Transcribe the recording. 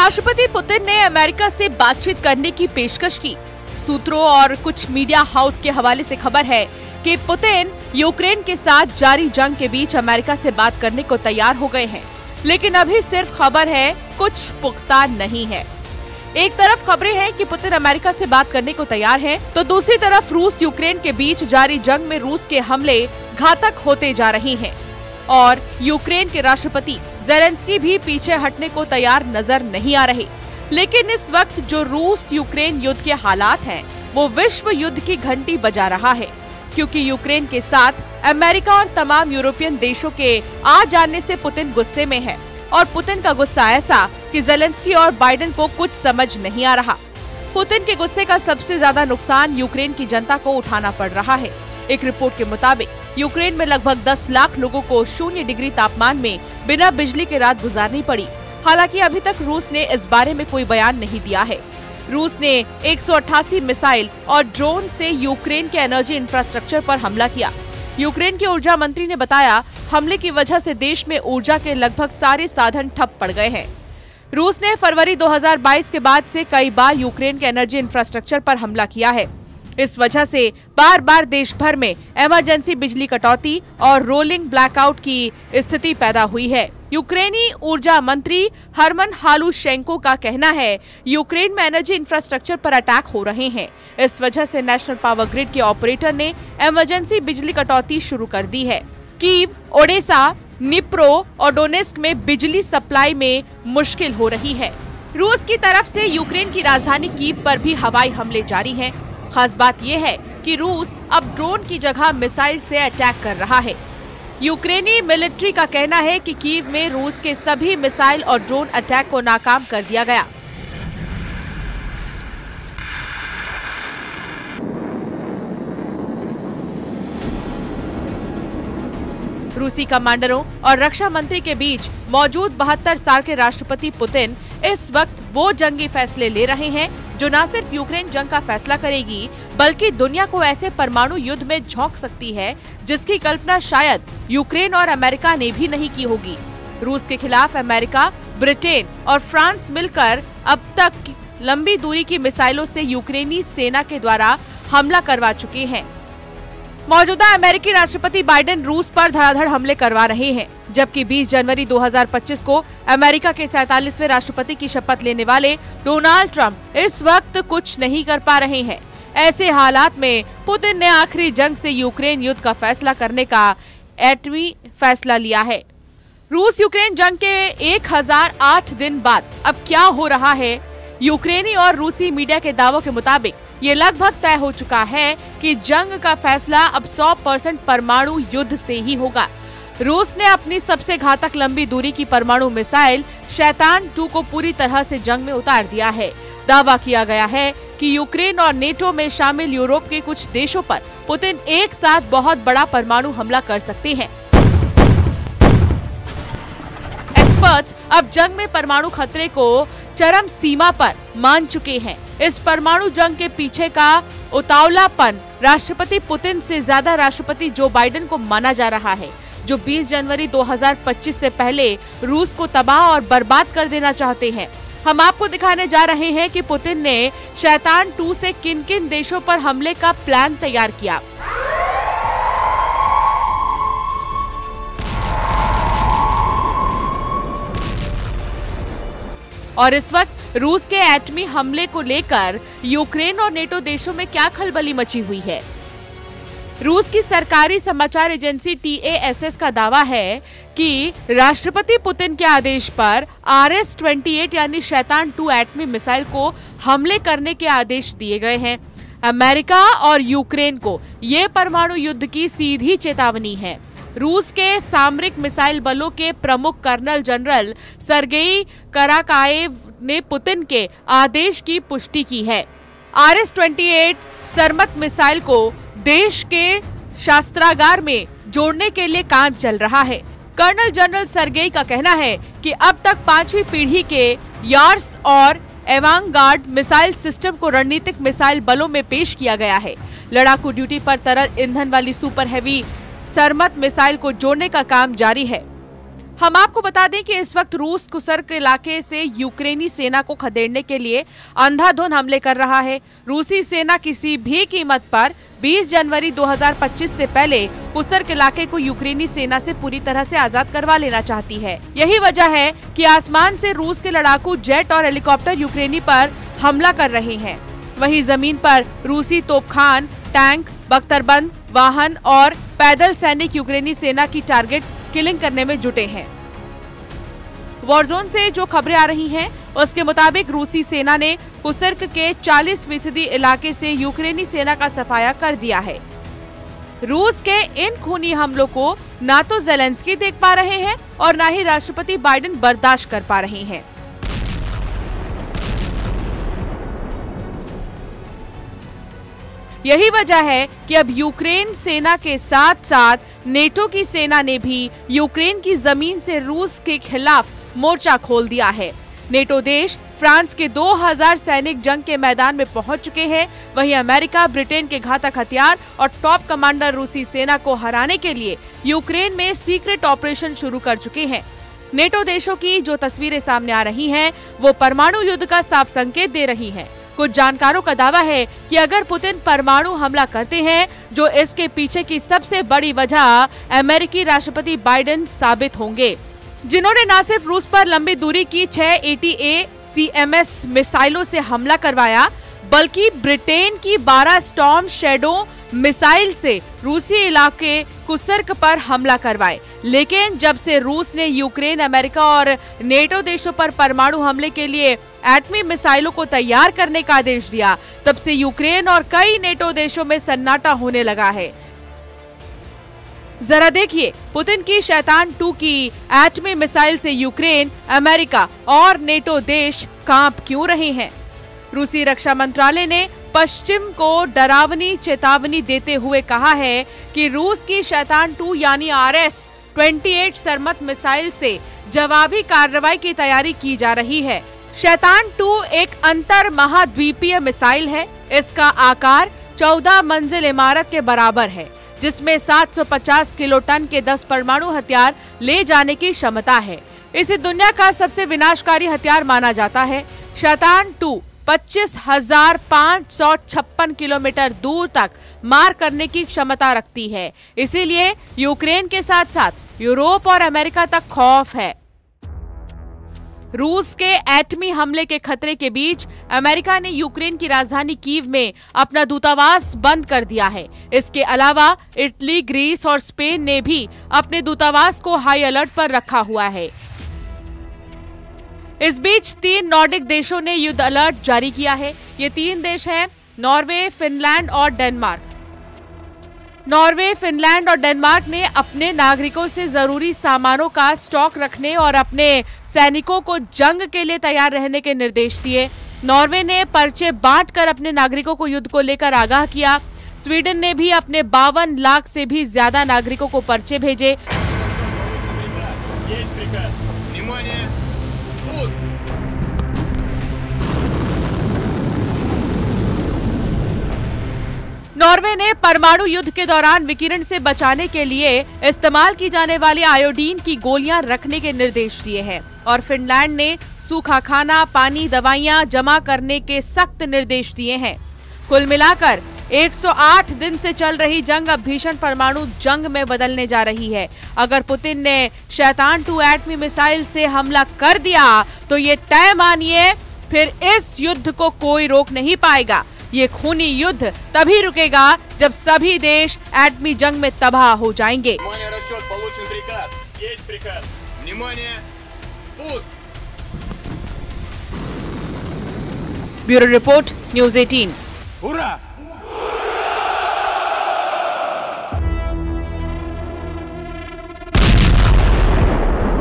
राष्ट्रपति पुतिन ने अमेरिका से बातचीत करने की पेशकश की। सूत्रों और कुछ मीडिया हाउस के हवाले से खबर है कि पुतिन यूक्रेन के साथ जारी जंग के बीच अमेरिका से बात करने को तैयार हो गए हैं, लेकिन अभी सिर्फ खबर है, कुछ पुख्ता नहीं है। एक तरफ खबरें हैं कि पुतिन अमेरिका से बात करने को तैयार हैं, तो दूसरी तरफ रूस यूक्रेन के बीच जारी जंग में रूस के हमले घातक होते जा रहे हैं और यूक्रेन के राष्ट्रपति ज़ेलेंस्की भी पीछे हटने को तैयार नजर नहीं आ रहे। लेकिन इस वक्त जो रूस यूक्रेन युद्ध के हालात हैं, वो विश्व युद्ध की घंटी बजा रहा है, क्योंकि यूक्रेन के साथ अमेरिका और तमाम यूरोपियन देशों के आ जाने से पुतिन गुस्से में है और पुतिन का गुस्सा ऐसा कि ज़ेलेंस्की और बाइडेन को कुछ समझ नहीं आ रहा। पुतिन के गुस्से का सबसे ज्यादा नुकसान यूक्रेन की जनता को उठाना पड़ रहा है। एक रिपोर्ट के मुताबिक यूक्रेन में लगभग 10 लाख लोगों को 0 डिग्री तापमान में बिना बिजली के रात गुजारनी पड़ी। हालांकि अभी तक रूस ने इस बारे में कोई बयान नहीं दिया है। रूस ने 188 मिसाइल और ड्रोन से यूक्रेन के एनर्जी इंफ्रास्ट्रक्चर पर हमला किया। यूक्रेन के ऊर्जा मंत्री ने बताया, हमले की वजह से देश में ऊर्जा के लगभग सारे साधन ठप पड़ गए हैं। रूस ने फरवरी 2022 के बाद से कई बार यूक्रेन के एनर्जी इंफ्रास्ट्रक्चर पर हमला किया है। इस वजह से बार बार देश भर में इमरजेंसी बिजली कटौती और रोलिंग ब्लैकआउट की स्थिति पैदा हुई है। यूक्रेनी ऊर्जा मंत्री हरमन हालुशेंको का कहना है, यूक्रेन में एनर्जी इंफ्रास्ट्रक्चर पर अटैक हो रहे हैं। इस वजह से नेशनल पावर ग्रिड के ऑपरेटर ने इमरजेंसी बिजली कटौती शुरू कर दी है। कीव, ओडेसा, निप्रो और डोनेस्क में बिजली सप्लाई में मुश्किल हो रही है। रूस की तरफ से यूक्रेन की राजधानी कीव पर भी हवाई हमले जारी हैं। खास बात यह है कि रूस अब ड्रोन की जगह मिसाइल से अटैक कर रहा है। यूक्रेनी मिलिट्री का कहना है कि कीव में रूस के सभी मिसाइल और ड्रोन अटैक को नाकाम कर दिया गया। रूसी कमांडरों और रक्षा मंत्री के बीच मौजूद 72 साल के राष्ट्रपति पुतिन इस वक्त वो जंगी फैसले ले रहे हैं जो न सिर्फ यूक्रेन जंग का फैसला करेगी, बल्कि दुनिया को ऐसे परमाणु युद्ध में झोंक सकती है जिसकी कल्पना शायद यूक्रेन और अमेरिका ने भी नहीं की होगी। रूस के खिलाफ अमेरिका, ब्रिटेन और फ्रांस मिलकर अब तक लंबी दूरी की मिसाइलों से यूक्रेनी सेना के द्वारा हमला करवा चुके हैं। मौजूदा अमेरिकी राष्ट्रपति बाइडेन रूस पर धड़ाधड़ हमले करवा रहे हैं, जबकि 20 जनवरी 2025 को अमेरिका के 47वें राष्ट्रपति की शपथ लेने वाले डोनाल्ड ट्रंप इस वक्त कुछ नहीं कर पा रहे हैं। ऐसे हालात में पुतिन ने आखिरी जंग से यूक्रेन युद्ध का फैसला करने का एटमी फैसला लिया है। रूस यूक्रेन जंग के 1008 दिन बाद अब क्या हो रहा है? यूक्रेनी और रूसी मीडिया के दावों के मुताबिक ये लगभग तय हो चुका है कि जंग का फैसला अब 100% परमाणु युद्ध से ही होगा। रूस ने अपनी सबसे घातक लंबी दूरी की परमाणु मिसाइल शैतान 2 को पूरी तरह से जंग में उतार दिया है। दावा किया गया है कि यूक्रेन और नेटो में शामिल यूरोप के कुछ देशों पर पुतिन एक साथ बहुत बड़ा परमाणु हमला कर सकते हैं। एक्सपर्ट्स अब जंग में परमाणु खतरे को चरम सीमा पर मान चुके हैं। इस परमाणु जंग के पीछे का उतावलापन राष्ट्रपति पुतिन से ज्यादा राष्ट्रपति जो बाइडेन को माना जा रहा है, जो 20 जनवरी 2025 से पहले रूस को तबाह और बर्बाद कर देना चाहते हैं। हम आपको दिखाने जा रहे हैं कि पुतिन ने शैतान 2 से किन किन देशों पर हमले का प्लान तैयार किया। और इस वक्त रूस के एटमी हमले को लेकर यूक्रेन और नेटो देशों में क्या खलबली मची हुई है। रूस की सरकारी समाचार एजेंसी TASS का दावा है कि राष्ट्रपति पुतिन के आदेश पर RS-28 यानी शैतान 2 एटमी मिसाइल को हमले करने के आदेश दिए गए हैं। अमेरिका और यूक्रेन को ये परमाणु युद्ध की सीधी चेतावनी है। रूस के सामरिक मिसाइल बलों के प्रमुख कर्नल जनरल सर्गेई कराकाएव ने पुतिन के आदेश की पुष्टि की है। RS-28 सरमत मिसाइल को देश के शस्त्रागार में जोड़ने के लिए काम चल रहा है। कर्नल जनरल सर्गेई का कहना है कि अब तक 5वीं पीढ़ी के यार्स और एवांगार्ड मिसाइल सिस्टम को रणनीतिक मिसाइल बलों में पेश किया गया है। लड़ाकू ड्यूटी पर तरल ईंधन वाली सुपर हैवी सरमत मिसाइल को जोड़ने का काम जारी है। हम आपको बता दें कि इस वक्त रूस कुर्स्क इलाके से यूक्रेनी सेना को खदेड़ने के लिए अंधाधुंध हमले कर रहा है। रूसी सेना किसी भी कीमत पर 20 जनवरी 2025 से पहले कुर्स्क इलाके को यूक्रेनी सेना से पूरी तरह से आजाद करवा लेना चाहती है। यही वजह है कि आसमान से रूस के लड़ाकू जेट और हेलीकॉप्टर यूक्रेनी पर हमला कर रहे हैं। वहीं जमीन पर रूसी तोपखान, टैंक, बख्तरबंद वाहन और पैदल सैनिक यूक्रेनी सेना की टारगेट किलिंग करने में जुटे हैं। वॉरजोन से जो खबरें आ रही हैं, उसके मुताबिक रूसी सेना ने कुर्स्क के 40% इलाके से यूक्रेनी सेना का सफाया कर दिया है। रूस के इन खूनी हमलों को ना तो ज़ेलेंस्की देख पा रहे हैं और ना ही राष्ट्रपति बाइडेन बर्दाश्त कर पा रहे हैं। यही वजह है कि अब यूक्रेन सेना के साथ साथ नेटो की सेना ने भी यूक्रेन की जमीन से रूस के खिलाफ मोर्चा खोल दिया है। नेटो देश फ्रांस के 2000 सैनिक जंग के मैदान में पहुंच चुके हैं। वहीं अमेरिका, ब्रिटेन के घातक हथियार और टॉप कमांडर रूसी सेना को हराने के लिए यूक्रेन में सीक्रेट ऑपरेशन शुरू कर चुके हैं। नेटो देशों की जो तस्वीरें सामने आ रही हैं, वो परमाणु युद्ध का साफ संकेत दे रही हैं। कुछ जानकारों का दावा है कि अगर पुतिन परमाणु हमला करते हैं, जो इसके पीछे की सबसे बड़ी वजह अमेरिकी राष्ट्रपति बाइडेन साबित होंगे, जिन्होंने न सिर्फ रूस पर लंबी दूरी की 6 ATACMS मिसाइलों से हमला करवाया, बल्कि ब्रिटेन की 12 स्टॉर्म शैडो मिसाइल से रूसी इलाके कुर्स्क पर हमला करवाए। लेकिन जब से रूस ने यूक्रेन, अमेरिका और नेटो देशों पर परमाणु हमले के लिए एटमी मिसाइलों को तैयार करने का आदेश दिया, तब से यूक्रेन और कई नेटो देशों में सन्नाटा होने लगा है। जरा देखिए, पुतिन की शैतान 2 की एटमी मिसाइल से यूक्रेन, अमेरिका और नेटो देश कांप क्यों रहे हैं। रूसी रक्षा मंत्रालय ने पश्चिम को डरावनी चेतावनी देते हुए कहा है कि रूस की शैतान 2 यानी RS-28 सरमत मिसाइल से जवाबी कार्रवाई की तैयारी की जा रही है। शैतान 2 एक अंतर महाद्वीपीय मिसाइल है। इसका आकार 14 मंजिल इमारत के बराबर है, जिसमें 750 किलोटन के 10 परमाणु हथियार ले जाने की क्षमता है। इसे दुनिया का सबसे विनाशकारी हथियार माना जाता है। शैतान 2 25,556 किलोमीटर दूर तक मार करने की क्षमता रखती है। इसीलिए यूक्रेन के साथ साथ यूरोप और अमेरिका तक खौफ है। रूस के एटमी हमले के खतरे के बीच अमेरिका ने यूक्रेन की राजधानी कीव में अपना दूतावास बंद कर दिया है। इसके अलावा इटली, ग्रीस और स्पेन ने भी अपने दूतावास को हाई अलर्ट पर रखा हुआ है। इस बीच 3 नॉर्डिक देशों ने युद्ध अलर्ट जारी किया है। ये 3 देश हैं नॉर्वे, फिनलैंड और डेनमार्क। नॉर्वे, फिनलैंड और डेनमार्क ने अपने नागरिकों से जरूरी सामानों का स्टॉक रखने और अपने सैनिकों को जंग के लिए तैयार रहने के निर्देश दिए। नॉर्वे ने पर्चे बांटकर अपने नागरिकों को युद्ध को लेकर आगाह किया। स्वीडन ने भी अपने 52 लाख से भी ज्यादा नागरिकों को पर्चे भेजे। नॉर्वे ने परमाणु युद्ध के दौरान विकिरण से बचाने के लिए इस्तेमाल की जाने वाली आयोडीन की गोलियां रखने के निर्देश दिए हैं और फिनलैंड ने सूखा खाना, पानी, दवाइयां जमा करने के सख्त निर्देश दिए हैं। कुल मिलाकर 108 दिन से चल रही जंग अब भीषण परमाणु जंग में बदलने जा रही है। अगर पुतिन ने शैतान 2 एटमी मिसाइल से हमला कर दिया तो ये तय मानिए फिर इस युद्ध को कोई रोक नहीं पाएगा। ये खूनी युद्ध तभी रुकेगा जब सभी देश एटमी जंग में तबाह हो जाएंगे। Bureau report, news 18।